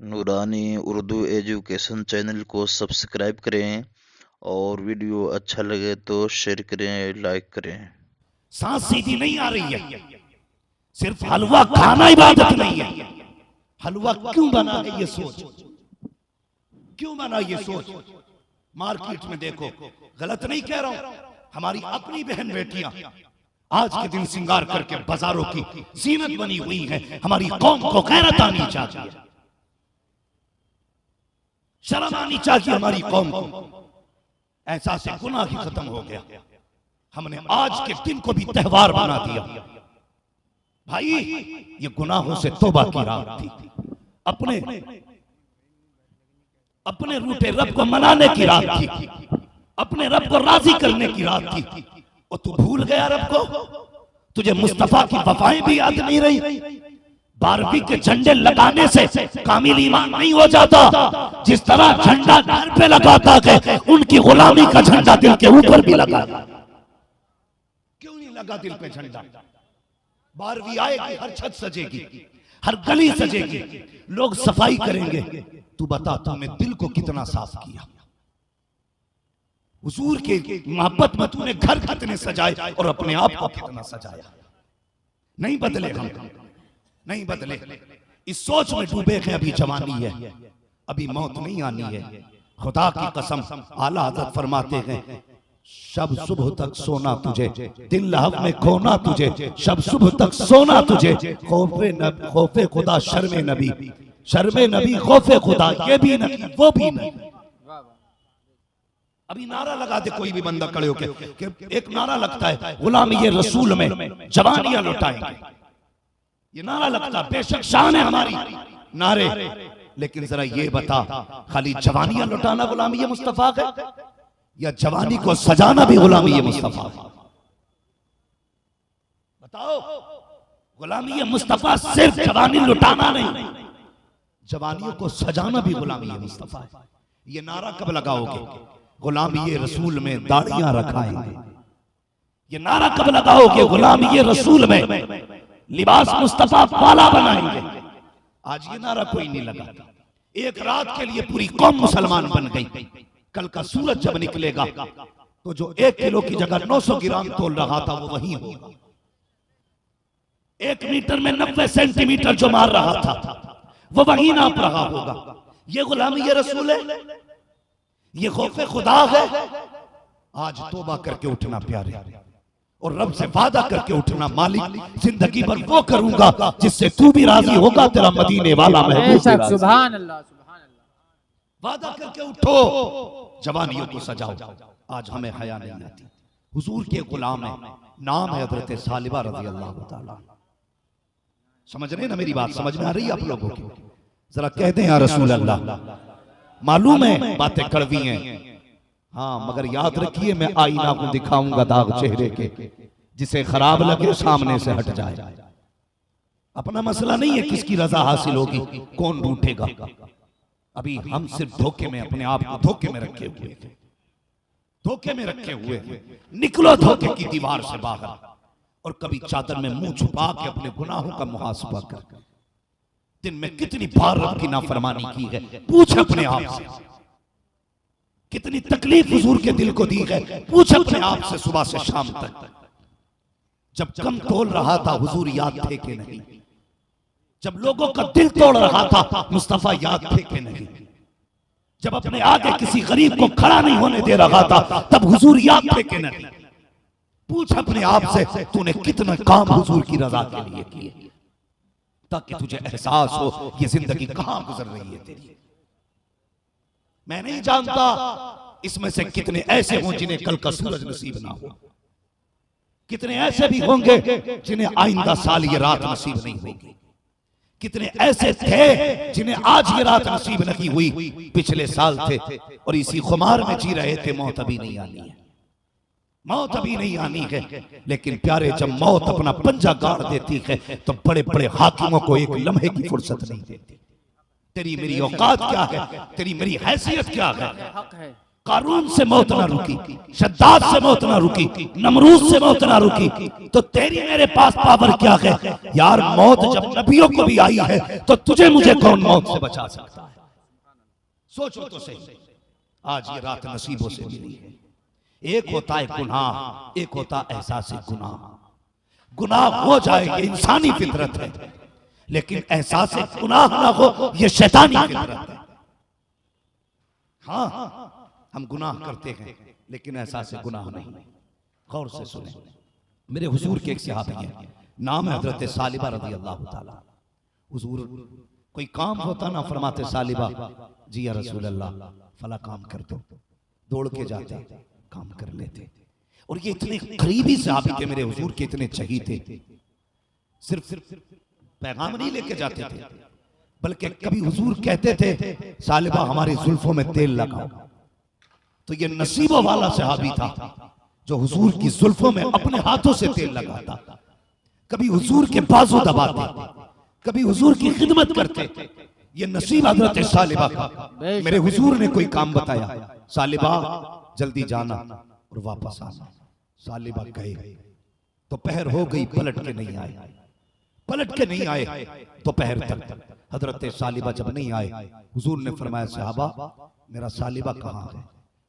नूरानी Urdu education channel को subscribe करें और वीडियो अच्छा लगे तो शेयर करें, लाइक करें। सांस सीधी नहीं आ रही है, सिर्फ हलवा खाना इबादत नहीं है। हलवा क्यों बना है ये सोच, क्यों बना ये सोच। मार्केट में देखो, गलत नहीं कह रहा हूं, हमारी अपनी बहन बेटियां आज के दिन श्रृंगार करके बाजारों की जीनत बनी हुई है। हमारी कौम को गैरत आनी चाहिए, शर्म आनी चाहिए हमारी कौम को। एहसास गुनाह ही खत्म हो गया, हमने आज के दिन को भी त्योहार बना दिया। भाई ये गुनाहों से तौबा की रात थी, अपने रूठे रब को मनाने की रात थी, अपने रब को राजी करने की रात थी। और तू भूल गया रब को, तुझे मुस्तफा की वफाएं भी याद नहीं रही। 12वीं के झंडे लगाने से कामिल ईमान नहीं हो जाता। जिस तरह झंडा घर पे लगाता है, उनकी गुलामी का झंडा दिल के ऊपर भी लगा। क्यों नहीं लगा दिल पे झंडा? 12वीं आएगी, हर छत सजेगी, हर गली सजेगी, लोग सफाई करेंगे। तू बता, तूने दिल को कितना साफ किया? हुजूर के मोहब्बत में तूने घर कितने सजाए और अपने आप को कितना सजाया? नहीं बदले हम, नहीं बदले। इस सोच में डूबे हैं, अभी जवानी है, अभी मौत नहीं आनी है। खुदा की कसम, आला हज़रत फरमाते हैं, शब सुबह तक सोना तुझे, दिन लहब में खोना तुझे, शब सुबह तक सोना तुझे, खौफे खुदा शर्मे नबी, शर्मे नबी खौफे खुदा, ये भी नहीं वो भी नहीं। अभी नारा लगा दे कोई भी बंदा खड़े होकर, एक नारा लगता है गुलामी ये रसूल में जवानियां लुटाएंगे, ये नारा लगता है। बेशक शान है हमारी नारे, लेकिन जरा ये बता, खाली जवानियां लुटाना गुलामी ये मुस्तफा है, या जवानी को सजाना भी गुलामी ये मुस्तफा है? बताओ। गुलामी ये मुस्तफा सिर्फ जवानी लुटाना नहीं, जवानियों को सजाना भी गुलामी ये मुस्तफा है। ये नारा कब लगाओगे? गुलामी ये रसूल में दाढ़ियां रखाएंगे। ये नारा कब लगाओगे? गुलामी ये रसूल में लिबास मुस्तफा वाला बनाएंगे। आज ये नारा कोई नहीं लगाता। एक रात के लिए पूरी कौम मुसलमान बन गई। कल का सूरज जब निकलेगा तो जो 1 किलो की जगह 900 ग्राम तोल रहा था वो वही होगा। 1 मीटर में 90 सेंटीमीटर जो मार रहा था वो वही नाप रहा होगा। ये गुलामी ये रसूल है, ये खौफे खुदा है। आज तौबा करके उठना प्यारे, और रब से वादा करके उठना, मालिक जिंदगी भर वो करूंगा जिससे तू भी राजी होगा, तेरा मदीने वाला महबूब। सुभान अल्लाह, सुभान अल्लाह। वादा करके उठो, जवानियों को सजाओ। आज हमें हया नहीं आती। हुजूर के गुलाम है, नाम है हजरत सालिबा रज़ी अल्लाह तआला। समझ रहे ना मेरी बात? समझ में आ रही है आप लोगों की? जरा कह दें या रसूल अल्लाह। मालूम है बातें कड़वी हैं, हाँ, मगर याद रखिए, मैं आईना को दिखाऊंगा दाग चेहरे के, जिसे खराब लगे सामने से हट जाए। अपना मसला नहीं है किसकी रजा हासिल होगी, कौन रूठेगा। अभी हम सिर्फ धोखे में, अपने आप को धोखे में रखे हुए थे, धोखे में रखे हुए। निकलो धोखे की दीवार से बाहर, और कभी चादर में मुंह छुपा के अपने गुनाहों का मुहासबा कर। दिन में कितनी बार रब की नाफरमानी की है, पूछ अपने आप से। कितनी तकलीफ हुजूर के दिल को दी है, पूछ अपने आप से सुबह से शाम तक। जब कम तोल रहा था हुजूर याद थे कि नहीं? जब लोगों का दिल तोड़ रहा था मुस्तफा याद थे कि नहीं? जब अपने आगे किसी गरीब को खड़ा नहीं होने दे रहा था तब हुजूर याद थे कि नहीं? पूछ अपने आप से, तूने कितना काम हुजूर की रजा के लिए किए, ताकि तुझे एहसास हो ये जिंदगी कहां गुजर रही है तेरी। मैं नहीं जानता इसमें से कितने ऐसे हों जिन्हें कल का सूरज नसीब ना हो, कितने ऐसे भी होंगे जिन्हें आइंदा साल ये रात नसीब नहीं होगी, कितने ऐसे थे जिन्हें आज ये रात नसीब नहीं हुई, पिछले साल थे और इसी खुमार में जी रहे थे। मौत अभी नहीं आनी है, मौत अभी नहीं आनी है। लेकिन प्यारे, जब मौत अपना पंजा गाड़ देती है तो बड़े बड़े हाकिमों को एक लम्हे की फुर्सत नहीं देती। तेरी मेरी औकात क्या है, तेरी मेरी हैसियत क्या है? कारून से मौत ना रुकी, शद्दाद से मौत ना रुकी, नमरूद से मौत ना रुकी, तो तेरी मेरे पास पावर क्या है यार। मौत जब नबियों को भी आई है तो तुझे मुझे कौन मौत से बचा सकता है। सोचो तो सही, आज ये रात नसीबों से मिली है। एक होता है गुनाह, एक होता एहसास गुनाह। गुनाह हो जाए ये इंसानी फितरत है, लेकिन एहसास गुनाह ना हो ये शैतानी फितरत है। हाँ हम गुनाह करते हैं लेकिन एहसास गुनाह नहीं। गौर से सुने, मेरे हुजूर के एक सहाबी हैं, नाम है हजरत सालिबा रज़ी अल्लाह ताला। हुजूर कोई काम होता ना, फरमाते सालिबा जी या रसूल अल्लाह फला काम कर दो, दौड़ के जाते काम कर लेते। और ये इतने करीबी सहाबी थे मेरे हुजूर के, इतने चहीते, सिर्फ पैगाम नहीं लेके जाते थे, बल्कि कभी हुजूर कहते थे सालिबा हमारी जुल्फों में तेल लगाओ, तो ये नसीबों वाला सहाबी था जो हुजूर की जुल्फों में अपने हाथों से तेल लगाता। कभी हुजूर के बाजू दबाते, कभी हुजूर की खिदमत करते। ये नसीब हजरत सालिबा का। मेरे हुजूर ने कोई काम बताया, सालिबा जल्दी जाना और वापस आना। सालिबा गए, दोपहर हो गई, पलट के नहीं आए, पलट के नहीं आए दोपहर तक। हजरत सालिबा जब नहीं आए, हुजूर ने फरमाया सहाबा मेरा सालिबा कहाँ है।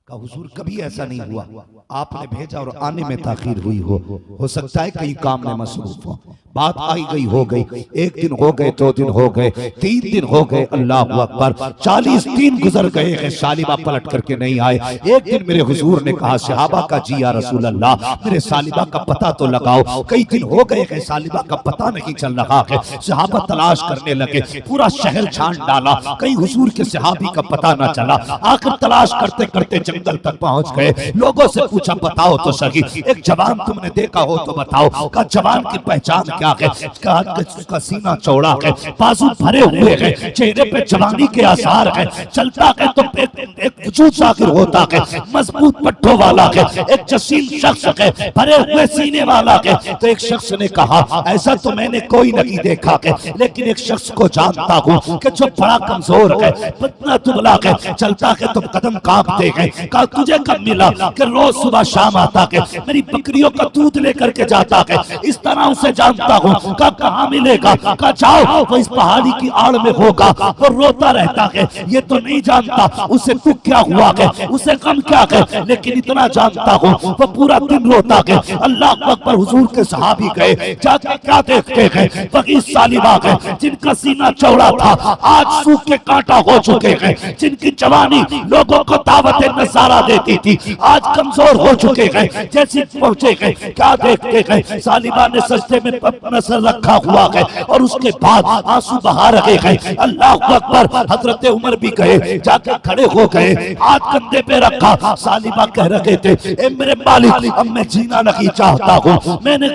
कहा हुजूर कभी ऐसा नहीं हुआ, आपने भेजा और आने में ताखीर हुई हो सकता है कहीं काम में मसरूफ हो। बात आई गई हो गई, एक दिन हो गए, 2 दिन हो गए, 3 दिन हो गए, अल्लाह अकबर 40 दिन गुजर गए हैं, सालिबा पलट करके नहीं आए। एक दिन मेरे हुजूर ने कहा सहाबा का जी या रसूल अल्लाह मेरे सालिबा का पता तो लगाओ, कई दिन हो गए हैं सालिबा का पता नहीं चल रहा है। सहाबा तलाश करने लगे, पूरा शहर छान डाला, कहीं हुजूर के सहाबी का पता ना चला। आखिर तलाश करते करते जंगल तक पहुंच गए, लोगों से पूछा बताओ तो सही, एक जवान तुमने देखा हो तो बताओ। का जवान की पहचान क्या है? कहा उसका सीना चौड़ा है, बाजू भरे हुए हैं, चेहरे पे जवानी के आसार है, चलता है तो एक वजूद जाहिर होता है, मजबूत पट्टों वाला है, एक जसीम शख्स है, भरे हुए सीने वाला है। तो एक शख्स ने कहा ऐसा तो मैंने कोई नहीं देखा है, लेकिन एक शख्स को जानता हूँ कि जो बड़ा कमजोर है, इतना दुबला है, चलता है तो कदम कांपते हैं। कहा तुझे कब मिला? कि रोज सुबह शाम आता है, मेरी बकरियों का दूध लेकर के जाता है, इस तरह उसे जानता हूँ। का कहाँ मिलेगा? का जाओ वो इस पहाड़ी की आड़ में होगा, वो रोता रहता है, ये तो नहीं जानता उसे दुख क्या हुआ है, उसे गम क्या है, लेकिन इतना जानता हूँ वो पूरा दिन रोता है। अल्लाह अकबर। हुजूर के सहाबी गए, जाके क्या देखते हैं? वही सालिबा है जिनका सीना चौड़ा था, आज सूख के कांटा हो चुके हैं, जिनकी जवानी लोगों को दावत नजारा देती थी, आज कमजोर हो चुके हैं, जैसे पहुंचे हैं। क्या देखते हैं? सालिबा ने सजदे में अपना सर रखा हुआ है और उसके बाद आंसू बहा रहे हैं। अल्लाह अकबर। हजरत उमर भी गए, जाकर खड़े हो गए, हाथ कंधे पे रखा। सालिबा कह रहे थे ए मेरे मालिक अब मैं जीना नहीं चाहता हूँ, मैंने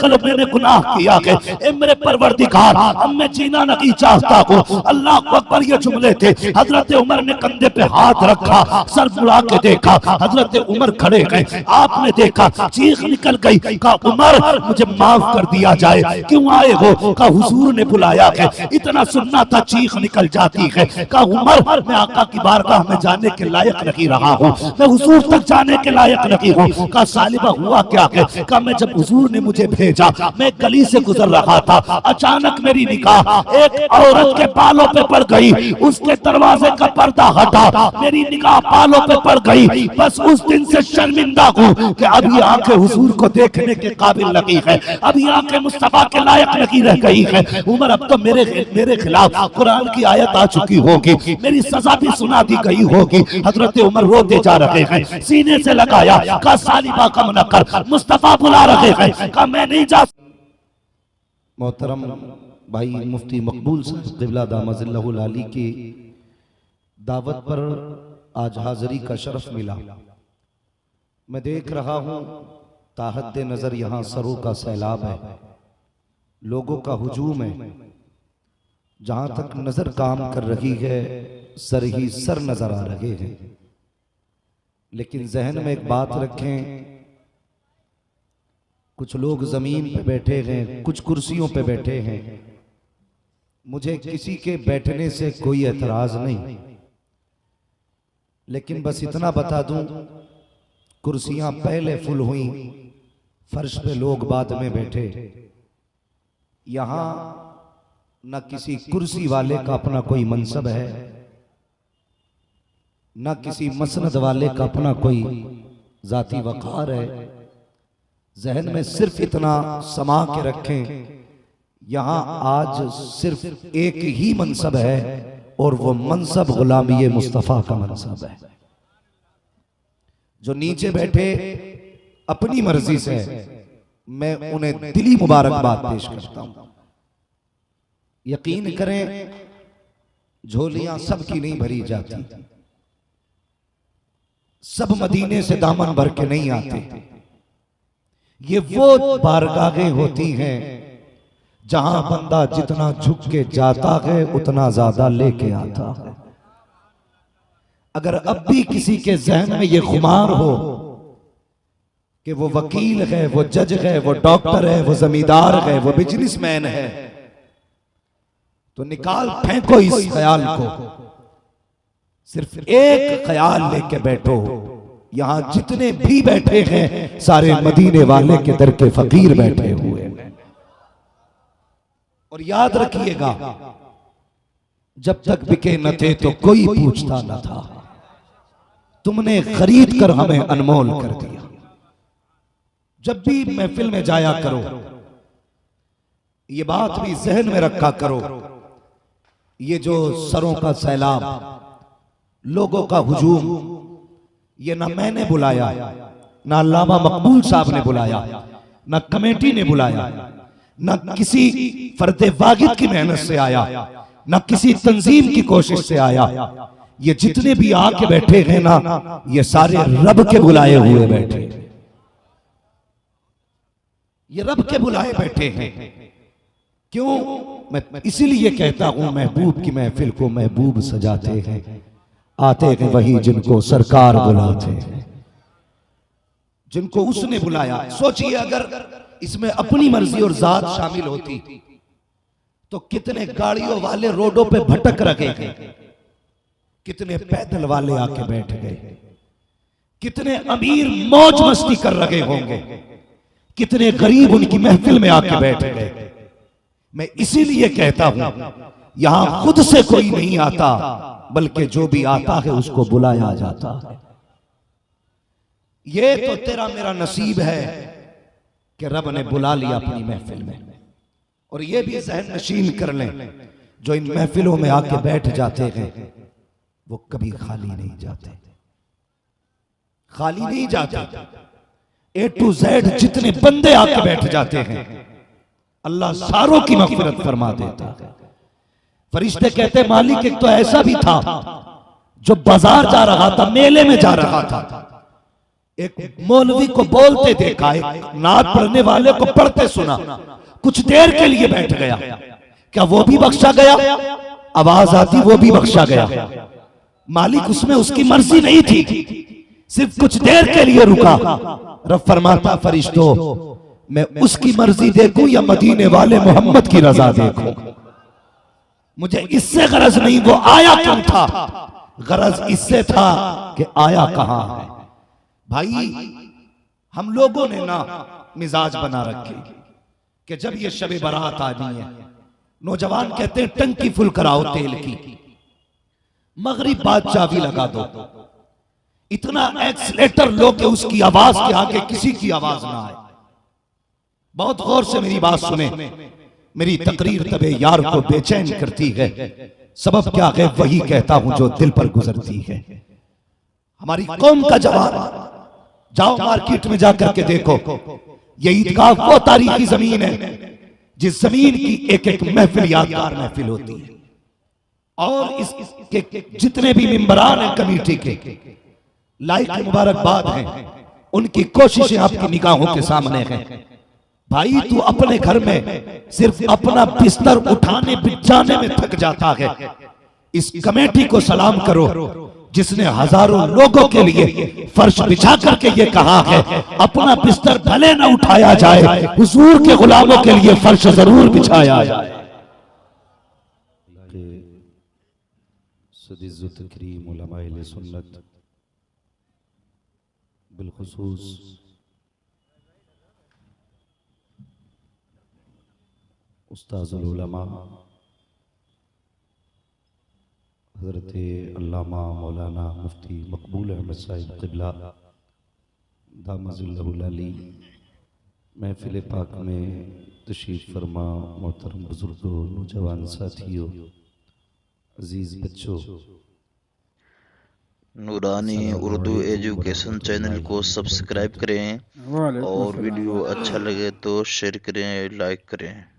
गुनाह किया है, ए मेरे परवरदिगार अब मैं जीना नहीं चाहता हूँ। अल्लाह अकबर। ये जुमले थे। हजरत उमर ने कंधे पे हाथ रखा, सर मुड़ा के देखा, हजरत उमर खड़े गए, आपने देखा चीख निकल गई। कहा उमर मुझे माफ कर दिया जाए, क्यों आए हो? का हुजूर ने बुलाया है, इतना सुनना था चीख निकल जाती है। का उमर मैं आका की बारगाह में जाने के लायक नहीं रहा हूँ, मैं हुजूर तक जाने के लायक नहीं हूँ। का सालिबा हुआ क्या है? का मैं जब हुजूर ने मुझे भेजा, मैं गली से गुजर रहा था, अचानक मेरी निगाह एक औरत के बालों पे पड़ गई, उसके दरवाजे का पर्दा हटा, मेरी निगाह बालों पे पड़ गई। बस उस दिन से शर्मिंदा हूँ कि अभी आंखें हुजूर को देखने के काबिल नहीं है, अभी आंखें मुस्तफा के लायक नहीं रह गई है। उमर अब तो मेरे खिलाफ कुरान की आयत आ चुकी होगी, मेरी सजा भी सुना दी गई होगी। हजरत उमर रोते जा रहे हैं, सीने से लगाया। का सालिबा कम न कर, मुस्तफा बुला रहे हैं। का मैं नहीं जा। मोहतरम भाई मुफ्ती मकबूल साहब क़िबला दामजिल्लहुल आली की दावत पर आज हाजिरी का शरफ मिला। मैं देख रहा हूँ ताहत नजर यहाँ सरों का सैलाब है, लोगों का हुजूम है, जहां तक नजर काम कर रही है सर ही सर नजर आ रहे हैं। लेकिन जहन में एक बात रखें, कुछ लोग जमीन पे बैठे हैं, कुछ कुर्सियों पे बैठे हैं। मुझे किसी के बैठने से कोई एतराज नहीं, लेकिन बस इतना बता दूं, कुर्सियां पहले फुल हुई, फर्श पे लोग बाद में बैठे। यहां न किसी कुर्सी वाले का अपना कोई मनसब है, न किसी मसनद वाले का अपना कोई जाती वक़ार है। जहन में सिर्फ इतना समा के रखें, यहां आज सिर्फ एक ही मनसब है और वो मनसब गुलामी मुस्तफ़ा का मनसब है। जो नीचे बैठे अपनी मर्जी से, मैं उन्हें दिली मुबारकबाद पेश करता हूं। यकीन करें, झोलियां सबकी नहीं भरी जाती, सब मदीने से दामन भर के नहीं आते। ये वो बारगाहें होती हैं जहां बंदा जितना झुक के जाता है उतना ज्यादा लेके आता है। अगर अब भी किसी के जहन में ये खुमार हो कि वो वकील है, वो जज है, वो डॉक्टर है, वो जमींदार है, वो बिजनेसमैन है, तो निकाल फेंको इस ख्याल को। सिर्फ एक ख्याल लेके बैठो, यहां जितने भी बैठे हैं सारे मदीने वाले के दर के फकीर बैठे हुए हैं। और याद रखिएगा, जब तक बिके न थे तो कोई पूछता न था, तुमने खरीद कर हमें अनमोल कर दिया। जब भी महफिल में जाया करो, ये बात भी जहन में रखा करो, ये जो सरों का सैलाब, लोगों का हुजूम, ये ना मैंने बुलाया, ना अल्लामा मकबूल साहब ने बुलाया, ना कमेटी ने बुलाया, ना किसी फर्दे वागिद की मेहनत से आया, ना किसी तंजीम की कोशिश से आया। ये जितने भी आके बैठे हैं ना, ये सारे रब के बुलाए हुए बैठे, ये रब के बुलाए बैठे हैं। क्यों? मैं इसीलिए कहता हूं, महबूब की महफिल को महबूब सजाते हैं, आते हैं वही जिनको सरकार बुलाते हैं, जिनको उसने बुलाया। सोचिए, अगर इसमें अपनी मर्जी और जात शामिल होती तो कितने गाड़ियों वाले रोडों पे भटक रखे थे, कितने पैदल वाले आके बैठ गए, कितने अमीर मौज मस्ती कर रहे होंगे, कितने गरीब उनकी महफिल में आके बैठ गए। मैं इसीलिए कहता हूं, यहां खुद से कोई नहीं आता, बल्कि जो भी आता है उसको बुलाया जाता है। ये तो तेरा मेरा नसीब है कि रब ने बुला लिया अपनी महफिल में। और ये भी जहन नशीन कर लें, जो इन महफिलों में आके बैठ जाते हैं वो कभी खाली नहीं जाते, खाली नहीं जाते। ए टू जेड जितने बंदे आके बैठ जाते हैं, अल्लाह सारों की मग़फ़िरत फरमा देता है। फरिश्ते कहते, मालिक एक तो ऐसा भी था जो बाजार जा रहा था, मेले में जा रहा था, एक मौलवी को बोलते देखा, एक नात पढ़ने वाले को पढ़ते सुना, कुछ देर के लिए बैठ गया। क्या वो भी बख्शा गया? आवाज आती वो भी बख्शा गया। मालिक उसमें उसकी मर्जी नहीं थी, सिर्फ कुछ देर के लिए रुका। रब फरमाता, फरिश्तों मैं उसकी मर्जी देखूं या मदीने वाले मोहम्मद की रजा देखूं? मुझे इससे गरज नहीं वो आया क्यों था, गरज इससे था कि आया कहां है। भाई, हम लोगों ने ना मिजाज बना रखे कि जब ये शबे बारात आनी है, नौजवान कहते हैं टंकी फुल कराओ तेल की, मगरिब बाद चाबी लगा दो, इतना एक्सीलेटर लो कि उसकी आवाज के आगे किसी की आवाज ना आए। बहुत गौर से मेरी बात सुने, मेरी तकरीर तबे यार को बेचैन करती है। सबब क्या है? वही कहता हूं जो दिल पर गुजरती है। हमारी कौम का जवान, जाओ मार्केट में जाकर के देखो, ये ईदगाह वो तारीखी जमीन है जिस जमीन की एक एक महफिल यादगार महफिल होती है। और इसके जितने भी मेंबरान हैं कमेटी के, लाइक मुबारकबाद हैं, उनकी कोशिशें आपकी निगाहों के सामने हैं। भाई, तू अपने घर में सिर्फ अपना बिस्तर उठाने बिछाने में थक जाता है, इस कमेटी को सलाम करो जिसने हजारों लोगों के लिए फर्श बिछा करके ये कहा है, अपना बिस्तर भले न उठाया जाए, हुजूर के गुलामों के लिए फर्श जरूर बिछाया जाए। सदीज़ तकरीम उलमाए सुन्नत बिलखुसूस उस्ताज़ुल उलमा हज़रत अल्लामा मौलाना मुफ्ती मकबूल अहमद साहिब क़िबला दामजुल्लहुल अली महफिल पाक में तशरीफ़ फरमा मोहतरम बुज़ुर्गों नौजवान साथियों अजीज़ बच्चों नूरानी उर्दू एजुकेशन चैनल को सब्सक्राइब करें वालेकुम और अस्सलाम। वीडियो अच्छा लगे तो शेयर करें, लाइक करें।